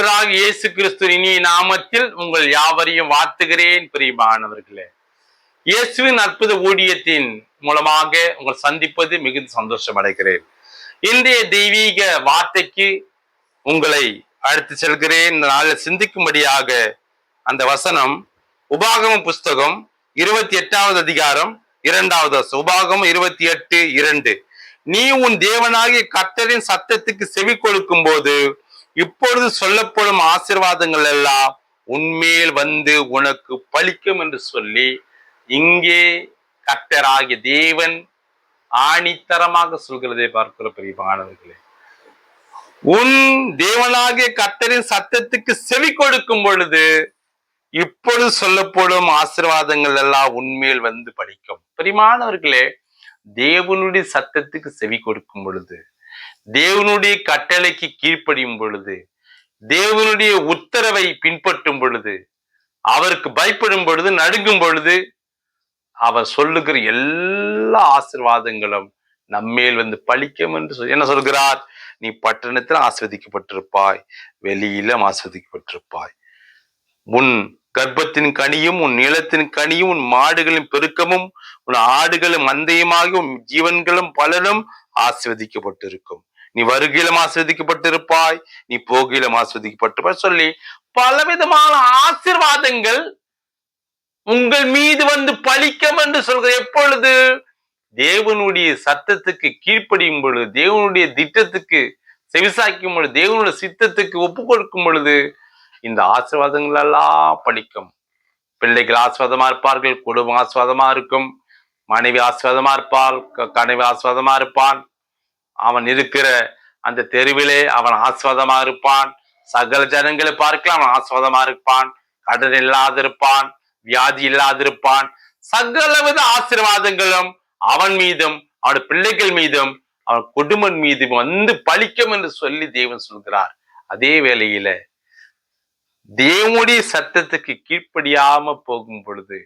ஆண்டவராக இயேசு கிறிஸ்து இனிய நாமத்தில் உங்கள் யாவரையும் வாழ்த்துகிறேன். பிரியமானவர்களே, இயேசுவின் அற்புத ஊழியத்தின் மூலமாக உங்கள் சந்திப்பது மிகுந்த சந்தோஷம் அடைகிறேன். இன்றைய தெய்வீக வார்த்தைக்கு உங்களை அழைத்து செல்கிறேன். இந்த நாளில் சிந்திக்கும்படியாக அந்த வசனம் உபாகம புஸ்தகம் 28வது அதிகாரம் 2வது வசனம். உபாகமம் 28:2. நீ உன் தேவனாகிய கர்த்தரின் சத்தத்துக்கு செவி கொடுக்கும் போது இப்பொழுது சொல்லப்படும் ஆசீர்வாதங்கள் எல்லாம் உன்மேல் வந்து உனக்கு பலிக்கும் என்று சொல்லி இங்கே கர்த்தராகிய தேவன் ஆணித்தரமாக சொல்கிறதை பார்க்கிற பிரியமானவர்களே, உன் தேவனாகிய கர்த்தரின் சத்தத்துக்கு செவி கொடுக்கும் பொழுது இப்பொழுது சொல்லப்படும் ஆசீர்வாதங்கள் எல்லாம் உன்மேல் வந்து பலிக்கும். பிரியமானவர்களே, தேவனுடைய சத்தத்துக்கு செவி கொடுக்கும் பொழுது, தேவனுடைய கட்டளைக்கு கீழ்ப்படியும் பொழுது, தேவனுடைய உத்தரவை பின்பற்றும் பொழுது, அவருக்கு பயப்படும் பொழுது, நடுங்கும் பொழுது, அவர் சொல்லுகிற எல்லா ஆசீர்வாதங்களும் நம்மேல் வந்து பலிக்கும் என்று என்ன சொல்கிறார்? நீ பட்டணத்தில் ஆஸ்வதிக்கப்பட்டிருப்பாய், வெளியிலும் ஆஸ்வதிக்கப்பட்டிருப்பாய். உன் கர்ப்பத்தின் கனியும் உன் நிலத்தின் கனியும் உன் மாடுகளின் பெருக்கமும் உன் ஆடுகளும் மந்தையுமாகி உன் ஜீவன்களும் பலனும் ஆஸ்வதிக்கப்பட்டிருக்கும். நீ வருகையிலும் ஆஸ்வதிக்கப்பட்டிருப்பாய், நீ போகையிலும் ஆஸ்வதிக்கப்பட்டிருப்பாய் சொல்லி பலவிதமான ஆசீர்வாதங்கள் உங்கள் மீது வந்து பலிக்கும் என்று சொல்கிற. எப்பொழுது? தேவனுடைய சத்தத்துக்கு கீழ்ப்படியும் பொழுது, தேவனுடைய திட்டத்துக்கு செவிசாய்க்கும் பொழுது, தேவனுடைய சித்தத்துக்கு ஒப்பு கொடுக்கும் பொழுது இந்த ஆசீர்வாதங்கள் எல்லாம் பலிக்கும். பிள்ளைகள் ஆசீர்வாதமா இருப்பார்கள், குடும்பம் ஆசீர்வாதமா இருக்கும், மனைவி ஆசீர்வாதமா இருப்பாள், கனவி ஆசீர்வாதமா இருப்பான், அவன் இருக்கிற அந்த தெருவிலே அவன் ஆசீர்வாதமா இருப்பான், சகல ஜனங்களை பார்க்கலாம் அவன் ஆசீர்வாதமா இருப்பான், கடன் இல்லாதிருப்பான், வியாதி இல்லாதிருப்பான், சகலவித ஆசீர்வாதங்களும் அவன் மீதும் அவன் பிள்ளைகள் மீதும் அவன் குடும்பம் மீதும் வந்து பலிக்கும் என்று சொல்லி தேவன் சொல்கிறார். அதே வேளையில தேவனுடைய சத்தத்துக்கு கீழ்ப்படியாம போகும் பொழுது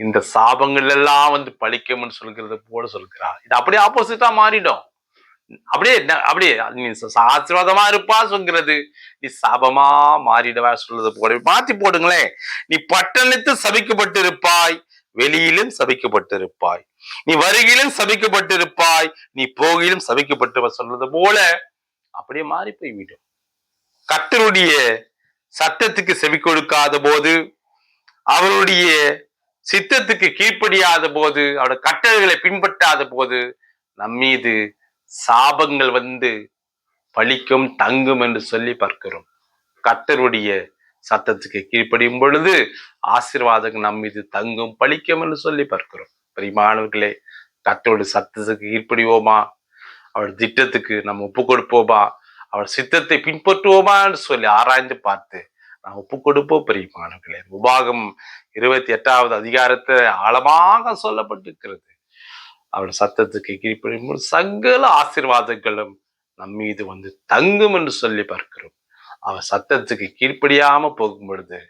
இந்த சாபங்கள் எல்லாம் வந்து பலிக்கும்னு சொல்கிறது போல சொல்கிறார். இது அப்படியே ஆப்போசிட்டா மாறிடும். அப்படியே நீ ஆசீர்வாதமா இருப்பா சொல்கிறது, நீ சாபமா மாறிடவா சொல்றது போல மாற்றி போடுங்களேன். நீ பட்டணத்தில் சபிக்கப்பட்டிருப்பாய், வெளியிலும் சபிக்கப்பட்டிருப்பாய், நீ வருகையிலும் சபிக்கப்பட்டிருப்பாய், நீ போகையிலும் சபிக்கப்பட்டு சொல்றது போல அப்படியே மாறி போய்விடும். கர்த்தருடைய சத்தத்துக்கு செவி கொடுக்காத போது, அவருடைய சித்தத்துக்கு கீழ்ப்படியாத போது, அவருடைய கட்டளைகளை பின்பற்றாத போது நம்மீது சாபங்கள் வந்து பலிக்கும், தங்கும் என்று சொல்லி பார்க்கிறோம். கர்த்தருடைய சத்தத்துக்கு கீழ்ப்படியும் பொழுது ஆசீர்வாதங்கள் நம் மீது தங்கும், பலிக்கும் என்று சொல்லி பார்க்கிறோம். பிரியமானவர்களே, கர்த்தருடைய சத்தத்துக்கு கீழ்ப்படிவோமா? அவர் திட்டத்துக்கு நம்ம ஒப்பு கொடுப்போமா? அவர் சித்தத்தை பின்பற்றுவோமா என்று சொல்லி ஆராய்ந்து பார்த்து நாம் ஒப்பு கொடுப்போம். பிரியமானவர்களே, உபாகமம் 28வது அதிகாரத்தை ஆழமாக சொல்லப்பட்டிருக்கிறது. அவர் சத்தத்துக்கு கீழ்ப்படியும் போது சகல ஆசீர்வாதங்களும் நம் மீது வந்து தங்கும் என்று சொல்லி பார்க்கிறோம். அவர் சத்தத்துக்கு கீழ்ப்படியாம போகும் பொழுது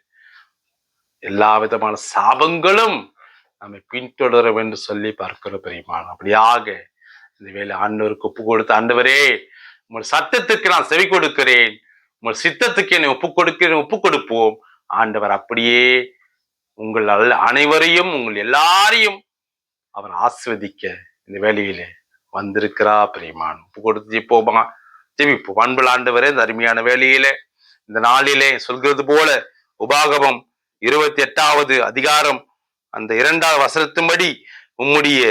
எல்லா விதமான சாபங்களும் நம்மை பின்தொடரும் என்று சொல்லி பார்க்கிறோம். பிரியமான, அப்படியாக இந்த வேலை ஆண்டவருக்கு ஒப்பு கொடுத்து, ஆண்டவரே உங்கள் சத்தத்துக்கு நான் செவி கொடுக்கிறேன், உங்கள் சித்தத்துக்கு என்னை ஒப்பு கொடுப்போம். ஆண்டவர் அப்படியே உங்கள் அனைவரையும் உங்கள் எல்லாரையும் அவர் ஆஸ்வதிக்க இந்த வேலையிலே வந்திருக்கிறா. பிரியமான, ஒப்பு கொடுத்து ஜெபிப்போமா? ஜெபிப்போம். அன்புள்ள ஆண்டவரே, இந்த அருமையான வேலையிலே இந்த நாளிலே சொல்கிறது போல உபாகமம் 28வது அதிகாரம் அந்த 2வது வசனத்தின்படி உம்முடைய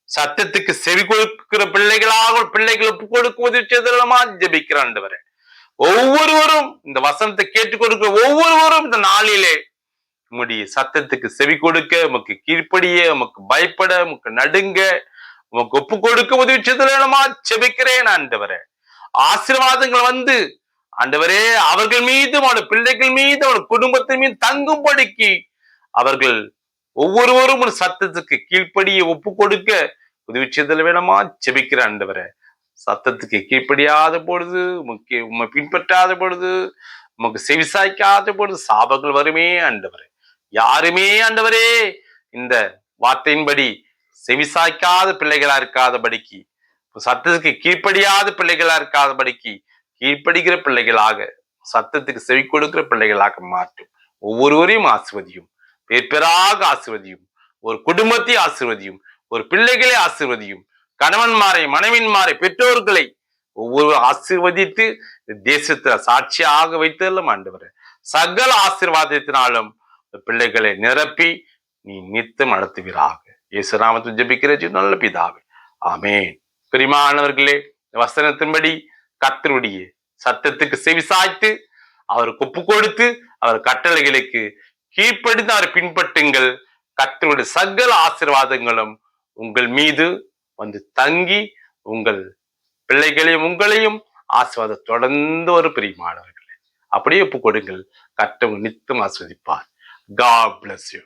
சத்தத்துக்கு செவி கொடுக்கிற பிள்ளைகள் ஒப்பு கொடுக்குவது ஜெபிக்கிற ஆண்டவரே, ஒவ்வொருவரும் இந்த வசனத்தை கேட்டுக் கொடுக்கிற ஒவ்வொருவரும் இந்த நாளிலே உம்முடைய சத்தத்துக்கு செவி கொடுக்க, உமக்கு கீழ்ப்படிய, உமக்கு பயப்பட, உமக்கு நடுங்க, உமக்கு ஒப்பு கொடுக்க உதவிச்சதுமா ஜெபிக்கிறேன் ஆண்டவரே. ஆசீர்வாதங்கள் வந்து ஆண்டவரே அவர்கள் மீதும் அவருடைய பிள்ளைகள் மீது அவருடைய குடும்பத்தின் மீது தங்கும்படிக்கு அவர்கள் ஒவ்வொருவரும் ஒரு சத்தத்துக்கு கீழ்ப்படிய ஒப்பு கொடுக்க உதவிச்சதில் வேணுமா ஜெபிக்கிற ஆண்டவரே. சத்தத்துக்கு கீழ்ப்படியாத பொழுது, உம்மை பின்பற்றாத பொழுது, உமக்கு செவிசாய்க்காத பொழுது சாபங்கள் வருமே ஆண்டவரே. யாருமே ஆண்டவரே இந்த வார்த்தையின்படி செவிசாய்க்காத பிள்ளைகளா இருக்காதபடிக்கு, சத்தத்துக்கு கீழ்ப்படியாத பிள்ளைகளா இருக்காதபடிக்கு கீழ்ப்படுகிற பிள்ளைகளாக சத்தத்துக்கு செவி கொடுக்கிற பிள்ளைகளாக மாற்றும். ஒவ்வொருவரையும் ஆசிர்வதியும், பேர் பேராக ஆசிர்வதியும், ஒரு குடும்பத்தை ஆசிர்வதியும், ஒரு பிள்ளைகளை ஆசிர்வதியும், கணவன்மாரை மனைவின்மாரை பெற்றோர்களை ஒவ்வொரு ஆசீர்வதித்து தேசத்துல சாட்சியாக வைத்தெல்லாம் ஆண்டவர் சகல ஆசீர்வாதத்தினாலும் பிள்ளைகளை நிரப்பி நீ நித்தம் நடத்துவீராக. இயேசு நாமத்தில் ஜெபிக்கிற நல்ல பிதாவே, ஆமென். பிரியமானவர்களே, வசனத்தின்படி கர்த்தருடைய சத்தத்துக்கு செவிசாய்த்து அவருக்கு ஒப்பு கொடுத்து அவர் கட்டளைகளுக்கு கீழ்ப்படிந்து அவர் பின்பற்றுங்கள். கர்த்தருடைய சகல ஆசீர்வாதங்களும் உங்கள் மீது வந்து தங்கி உங்கள் பிள்ளைகளையும் உங்களையும் ஆசீர்வாதம் தொடர்ந்து ஒரு பிரியமானவர்களே அப்படியே ஒப்பு கொடுங்கள். கர்த்தர் நித்தம் ஆஸ்வதிப்பார். God bless you.